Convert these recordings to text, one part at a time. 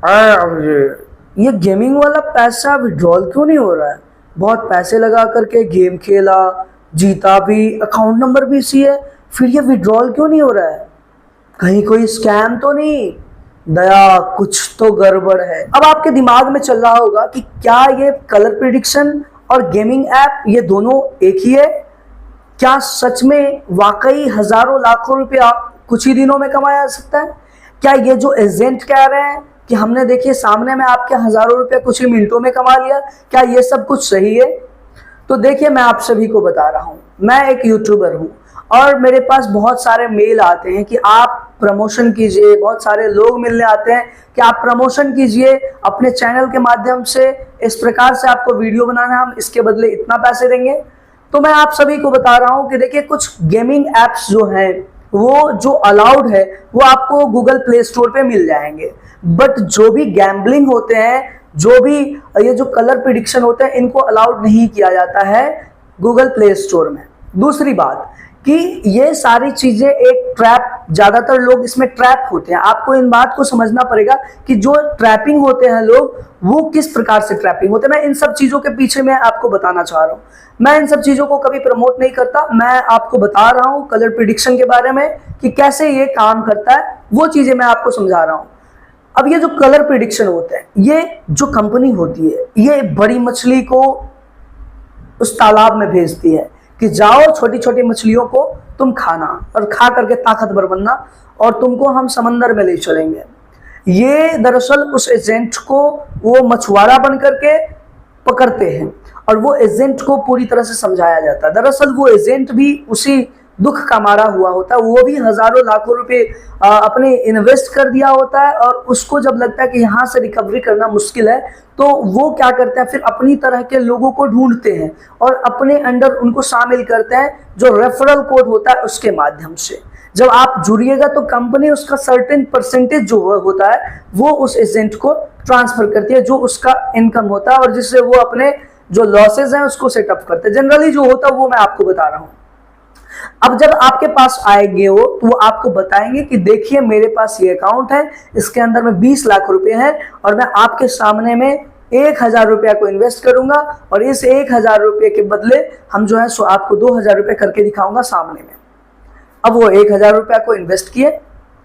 ये गेमिंग वाला पैसा विड्रॉल क्यों नहीं हो रहा है? बहुत पैसे लगा करके गेम खेला, जीता भी, अकाउंट नंबर भी इसी है, फिर ये विड्रॉल क्यों नहीं हो रहा है? कहीं कोई स्कैम तो नहीं? दया, कुछ तो गड़बड़ है। अब आपके दिमाग में चल रहा होगा कि क्या ये कलर प्रिडिक्शन और गेमिंग ऐप ये दोनों एक ही है? क्या सच में वाकई हजारों लाखों रुपया कुछ ही दिनों में कमाया जा सकता है? क्या ये जो एजेंट कह रहे हैं कि हमने देखिए सामने में आपके हजारों रुपया कुछ ही मिनटों में कमा लिया, क्या ये सब कुछ सही है? तो देखिए, मैं आप सभी को बता रहा हूं, मैं एक यूट्यूबर हूं और मेरे पास बहुत सारे मेल आते हैं कि आप प्रमोशन कीजिए, बहुत सारे लोग मिलने आते हैं कि आप प्रमोशन कीजिए अपने चैनल के माध्यम से, इस प्रकार से आपको वीडियो बनाना है, हम इसके बदले इतना पैसे देंगे। तो मैं आप सभी को बता रहा हूं कि देखिए, कुछ गेमिंग एप्स जो हैं वो जो अलाउड है वो आपको गूगल प्ले स्टोर पे मिल जाएंगे, बट जो भी गैम्बलिंग होते हैं, जो भी ये जो कलर प्रिडिक्शन होते हैं, इनको अलाउड नहीं किया जाता है गूगल प्ले स्टोर में। दूसरी बात कि ये सारी चीजें एक ट्रैप, ज्यादातर लोग इसमें ट्रैप होते हैं। आपको इन बात को समझना पड़ेगा कि जो ट्रैपिंग होते हैं लोग, वो किस प्रकार से ट्रैपिंग होते हैं। मैं इन सब चीजों के पीछे मैं आपको बताना चाह रहा हूं। मैं इन सब चीजों को कभी प्रमोट नहीं करता, मैं आपको बता रहा हूं कलर प्रिडिक्शन के बारे में कि कैसे ये काम करता है, वो चीजें मैं आपको समझा रहा हूं। अब ये जो कलर प्रिडिक्शन होते हैं, ये जो कंपनी होती है, ये बड़ी मछली को उस तालाब में भेजती है कि जाओ छोटी छोटी मछलियों को तुम खाना और खा करके ताकतवर बनना और तुमको हम समंदर में ले चलेंगे। ये दरअसल उस एजेंट को वो मछुआरा बन करके पकड़ते हैं और वो एजेंट को पूरी तरह से समझाया जाता है। दरअसल वो एजेंट भी उसी दुख का मारा हुआ होता है, वो भी हजारों लाखों रुपए अपने इन्वेस्ट कर दिया होता है और उसको जब लगता है कि यहाँ से रिकवरी करना मुश्किल है, तो वो क्या करते हैं, फिर अपनी तरह के लोगों को ढूंढते हैं और अपने अंडर उनको शामिल करते हैं, जो रेफरल कोड होता है उसके माध्यम से। जब आप जुड़िएगा तो कंपनी उसका सर्टेन परसेंटेज जो होता है वो उस एजेंट को ट्रांसफर करती है, जो उसका इनकम होता है, और जिससे वो अपने जो लॉसेज हैं उसको सेटअप करते हैं। जनरली जो होता है वो मैं आपको बता रहा हूँ। अब जब आपके पास आएंगे वो, तो वो आपको बताएंगे कि देखिए मेरे पास ये अकाउंट है, इसके अंदर में 20 लाख रुपए हैं और मैं आपके सामने में 1,000 रुपया को इन्वेस्ट करूंगा और इस 1,000 रुपये के बदले हम जो है सो आपको 2,000 रुपये करके दिखाऊंगा सामने में। अब वो 1,000 रुपया को इन्वेस्ट किए,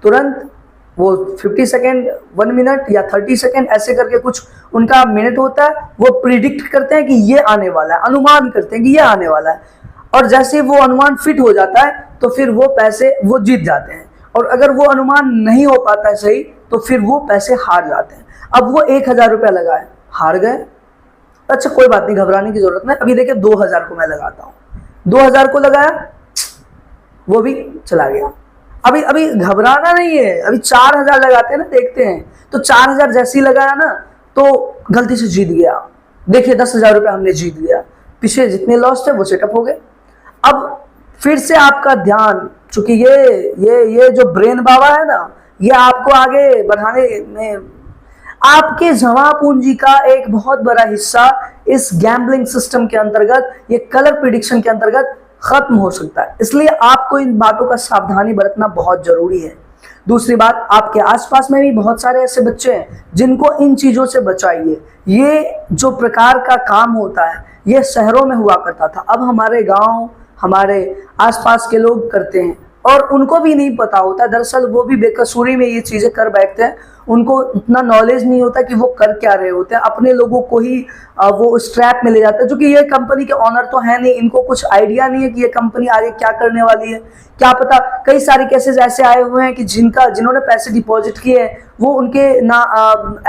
तुरंत वो 50 सेकेंड, 1 मिनट या 30 सेकेंड ऐसे करके कुछ उनका मिनट होता है, वो प्रिडिक्ट करते हैं कि ये आने वाला है, अनुमान करते हैं कि ये आने वाला है, और जैसे वो अनुमान फिट हो जाता है तो फिर वो पैसे वो जीत जाते हैं, और अगर वो अनुमान नहीं हो पाता है सही तो फिर वो पैसे हार जाते हैं। अब वो 1,000 रुपया लगाए, हार गए, अच्छा कोई बात नहीं, घबराने की जरूरत नहीं। अभी देखिए 2,000 को मैं लगाता हूँ, 2,000 को लगाया, वो भी चला गया। अभी अभी घबराना नहीं है, अभी 4,000 लगाते हैं ना, देखते हैं। तो 4,000 जैसे ही लगाया ना तो गलती से जीत गया, देखिए 10,000 रुपया हमने जीत गया, पीछे जितने लॉस थे वो सेटअप हो गए। अब फिर से आपका ध्यान, चूंकि ये जो ब्रेन बाबा है ना, ये आपको आगे बढ़ाने में आपके जमा पूंजी का एक बहुत बड़ा हिस्सा इस गैम्बलिंग सिस्टम के अंतर्गत, ये कलर प्रिडिक्शन के अंतर्गत खत्म हो सकता है। इसलिए आपको इन बातों का सावधानी बरतना बहुत जरूरी है। दूसरी बात, आपके आसपास में भी बहुत सारे ऐसे बच्चे हैं जिनको इन चीजों से बचाइए। ये जो प्रकार का काम होता है ये शहरों में हुआ करता था, अब हमारे गांव, हमारे आसपास के लोग करते हैं और उनको भी नहीं पता होता। दरअसल वो भी बेकसूरी में ये चीजें कर बैठते हैं, उनको इतना नॉलेज नहीं होता कि वो कर क्या रहे होते हैं, अपने लोगों को ही वो उस ट्रैप में ले जाते हैं। क्योंकि ये कंपनी के ऑनर तो है नहीं, इनको कुछ आइडिया नहीं है कि ये कंपनी आगे क्या करने वाली है, क्या पता। कई सारे केसेस ऐसे आए हुए हैं कि जिन्होंने पैसे डिपॉजिट किए हैं वो उनके ना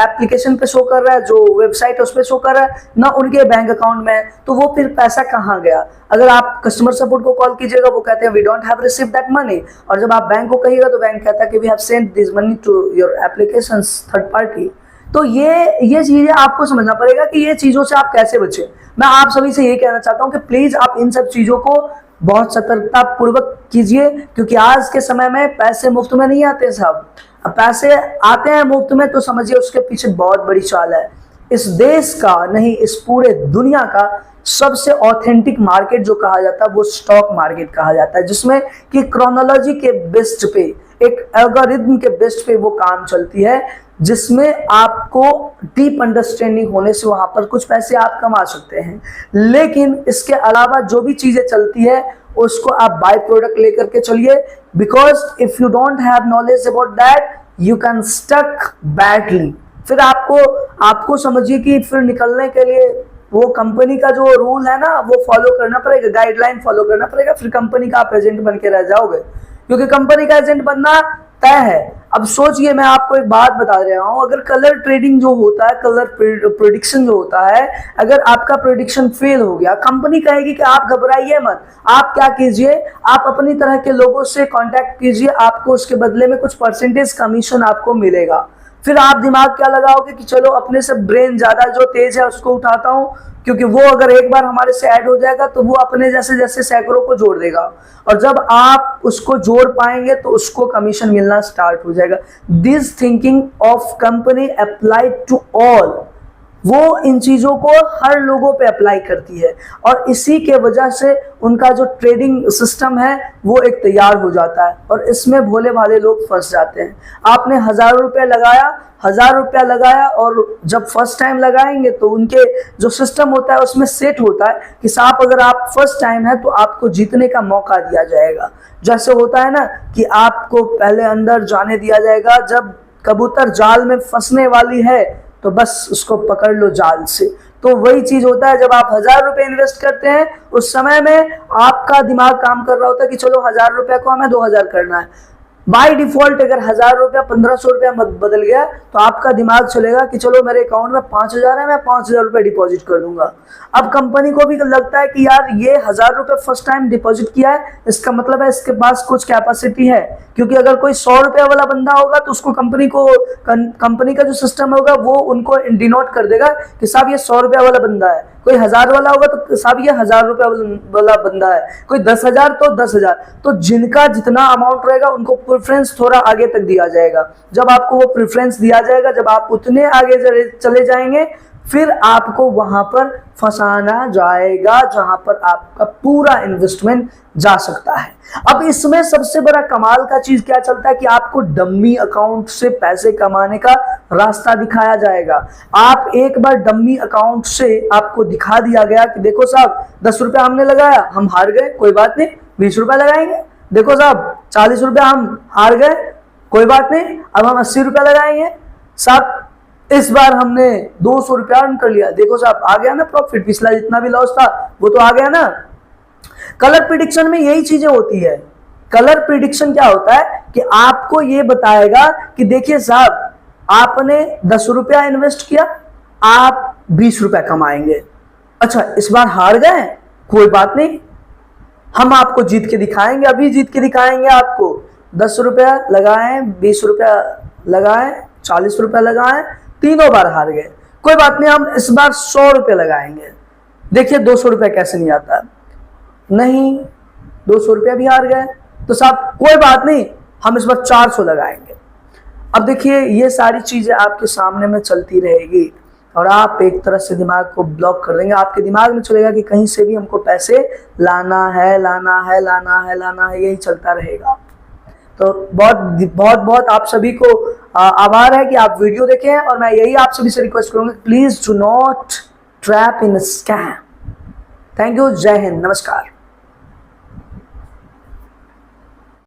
एप्लीकेशन पे शो कर रहा है, जो वेबसाइट है उस पर शो कर रहा है, ना उनके बैंक अकाउंट में है, तो वो फिर पैसा कहाँ गया। अगर आप कस्टमर सपोर्ट को कॉल कीजिएगा वो कहते हैं we don't have received that money, और जब आप बैंक को कहिएगा तो बैंक कहता है कि we have sent this money to your applications third party. तो ये चीजें आपको समझना पड़ेगा कि ये चीजों से आप कैसे बचें। मैं आप सभी से ये कहना चाहता हूं कि प्लीज आप इन सब चीजों को बहुत सतर्कता पूर्वक कीजिए, क्योंकि आज के समय में पैसे मुफ्त में नहीं आते साहब। अब पैसे आते हैं मुफ्त में तो समझिए उसके पीछे बहुत बड़ी चाल है। इस देश का नहीं, इस पूरे दुनिया का सबसे ऑथेंटिक मार्केट जो कहा जाता है वो स्टॉक मार्केट कहा जाता है, जिसमें कि क्रोनोलॉजी के बेस्ट पे, एक एल्गोरिथम के बेस्ट पे वो काम चलती है। जिसमें आपको डीप अंडरस्टैंडिंग होने से वहां पर कुछ पैसे आप कमा सकते हैं। लेकिन इसके अलावा जो भी चीजें चलती है उसको आप बाय प्रोडक्ट लेकर के चलिए, because if you don't have knowledge about that you can stuck badly. फिर आपको समझिए कि फिर निकलने के लिए वो कंपनी का जो रूल है ना वो फॉलो करना पड़ेगा, गाइडलाइन फॉलो करना पड़ेगा, फिर कंपनी का आप एजेंट बन के रह जाओगे, क्योंकि कंपनी का एजेंट बनना तय है। अब सोचिए, मैं आपको एक बात बता रहा हूं, अगर कलर ट्रेडिंग जो होता है, कलर प्रेडिक्शन जो होता है, अगर आपका प्रेडिक्शन फेल हो गया, कंपनी कहेगी कि आप घबराइए मत, आप क्या कीजिए, आप अपनी तरह के लोगों से कांटेक्ट कीजिए, आपको उसके बदले में कुछ परसेंटेज कमीशन आपको मिलेगा। फिर आप दिमाग क्या लगाओगे कि चलो अपने से ब्रेन ज्यादा जो तेज है उसको उठाता हूं, क्योंकि वो अगर एक बार हमारे से ऐड हो जाएगा तो वो अपने जैसे जैसे सैकड़ों को जोड़ देगा, और जब आप उसको जोड़ पाएंगे तो उसको कमीशन मिलना स्टार्ट हो जाएगा। This thinking of company applied to all, वो इन चीजों को हर लोगों पे अप्लाई करती है, और इसी के वजह से उनका जो ट्रेडिंग सिस्टम है वो एक तैयार हो जाता है, और इसमें भोले भाले लोग फंस जाते हैं। आपने 1000 रुपया लगाया और जब फर्स्ट टाइम लगाएंगे तो उनके जो सिस्टम होता है उसमें सेट होता है कि साहब अगर आप फर्स्ट टाइम है तो आपको जीतने का मौका दिया जाएगा। जैसे होता है ना कि आपको पहले अंदर जाने दिया जाएगा, जब कबूतर जाल में फंसने वाली है तो बस उसको पकड़ लो जाल से। तो वही चीज होता है, जब आप 1000 रुपए इन्वेस्ट करते हैं उस समय में आपका दिमाग काम कर रहा होता है कि चलो 1000 रुपए को हमें 2000 करना है। बाय डिफॉल्ट अगर 1000 रुपया 1500 रुपया बदल गया तो आपका दिमाग चलेगा कि चलो मेरे अकाउंट में 5000 है, मैं 5000 रुपये डिपॉजिट कर दूंगा। अब कंपनी को भी लगता है कि यार ये 1000 रुपये फर्स्ट टाइम डिपॉजिट किया है, इसका मतलब है इसके पास कुछ कैपेसिटी है, क्योंकि अगर कोई 100 रुपया वाला बंदा होगा तो उसको कंपनी का जो सिस्टम होगा वो उनको डिनोट कर देगा कि साहब ये 100 रुपया वाला बंदा है। कोई 1000 वाला होगा तो साहब ये 1000 रुपया वाला बंदा है, कोई 10,000 तो 10,000। तो जिनका जितना अमाउंट रहेगा उनको प्रेफरेंस थोड़ा आगे तक दिया जाएगा। जब आपको वो प्रेफरेंस दिया जाएगा, जब आप उतने आगे चले जाएंगे फिर आपको वहां पर फंसाना जाएगा जहां पर आपका पूरा इन्वेस्टमेंट जा सकता है। अब इसमें सबसे बड़ा कमाल का चीज क्या चलता है कि आपको डम्मी अकाउंट से पैसे कमाने का रास्ता दिखाया जाएगा। आप एक बार डम्मी अकाउंट से आपको दिखा दिया गया कि देखो साहब 10 रुपया हमने लगाया, हम हार गए, कोई बात नहीं 20 रुपया लगाएंगे। देखो साहब 40 रुपया हम हार गए, कोई बात नहीं अब हम 80 रुपया लगाएंगे। साहब इस बार हमने 200 रुपया अर्न कर लिया, देखो साहब आ गया ना प्रॉफिट, पिछला जितना भी लॉस था वो तो आ गया ना। कलर प्रिडिक्शन में यही चीजें होती है। कलर प्रिडिक्शन क्या होता है कि आपको ये बताएगा कि देखिए साहब आपने 10 रुपया इन्वेस्ट किया, आप 20 रुपया कमाएंगे। अच्छा इस बार हार गए, कोई बात नहीं, हम आपको जीत के दिखाएंगे, अभी जीत के दिखाएंगे आपको। 10 रुपया लगाएं, 20 रुपया लगाएं, 40 रुपया लगाएं, तीनों बार हार गए, कोई बात नहीं हम इस बार 100 रुपये लगाएंगे, देखिए 200 रुपया कैसे नहीं आता। नहीं 200 रुपया भी हार गए तो साहब कोई बात नहीं हम इस बार 400 लगाएंगे। अब देखिए ये सारी चीजें आपके सामने में चलती रहेगी और आप एक तरह से दिमाग को ब्लॉक कर देंगे। आपके दिमाग में चलेगा कि कहीं से भी हमको पैसे लाना है, लाना है, लाना है, लाना है, यही चलता रहेगा। तो बहुत बहुत बहुत आप सभी को आभार है कि आप वीडियो देखें, और मैं यही आप सभी से रिक्वेस्ट करूंगा please do not trap in scam. Thank you, जय हिंद, नमस्कार।